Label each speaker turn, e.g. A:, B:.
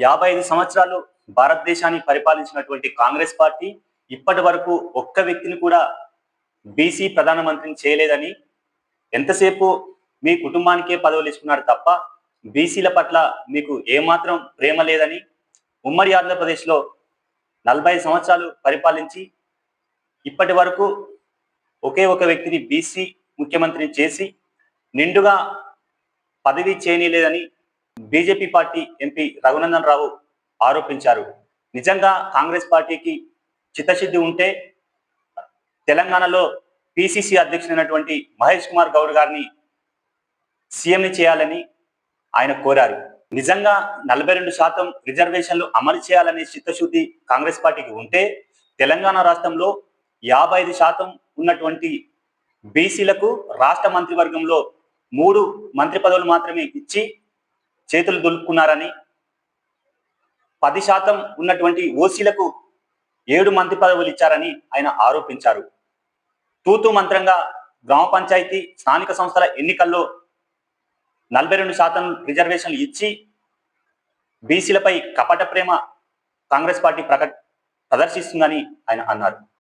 A: 55 సంవత్సరాలు భారతదేశాన్ని పరిపాలించినటువంటి కాంగ్రెస్ పార్టీ ఇప్పటి వరకు ఒక్క వ్యక్తిని కూడా బీసీ ప్రధానమంత్రిని చేయలేదని, ఎంతసేపు మీ కుటుంబానికే పదవులు ఇస్తున్నారు తప్ప బీసీల పట్ల మీకు ఏమాత్రం ప్రేమ లేదని, ఉమ్మడి ఆంధ్రప్రదేశ్లో 40 సంవత్సరాలు పరిపాలించి ఇప్పటి వరకు ఒకే ఒక వ్యక్తిని బీసీ ముఖ్యమంత్రిని చేసి నిండుగా పదవి చేయనీయలేదని BJP party MP Raghunandan Rao ఆరోపించారు. నిజంగా కాంగ్రెస్ పార్టీకి చిత్తశుద్ధి ఉంటే తెలంగాణలో పిసిసి అధ్యక్షుడైనటువంటి మహేష్ కుమార్ గౌడ్ గారిని సీఎంని చేయాలని ఆయన కోరారు. నిజంగా 42% రిజర్వేషన్లు అమలు చేయాలనే చిత్తశుద్ధి కాంగ్రెస్ పార్టీకి ఉంటే తెలంగాణ రాష్ట్రంలో 55% ఉన్నటువంటి బీసీలకు రాష్ట్ర మంత్రివర్గంలో 3 మంత్రి పదవులు మాత్రమే ఇచ్చి చేతులు దులుపుకున్నారని, 10% ఉన్నటువంటి ఓసీలకు 7 మంత్రి పదవులు ఇచ్చారని ఆయన ఆరోపించారు. తూతూ మంత్రంగా గ్రామ పంచాయతీ స్థానిక సంస్థల ఎన్నికల్లో 42% రిజర్వేషన్లు ఇచ్చి బీసీలపై కపట ప్రేమ కాంగ్రెస్ పార్టీ ప్రదర్శిస్తుందని ఆయన అన్నారు.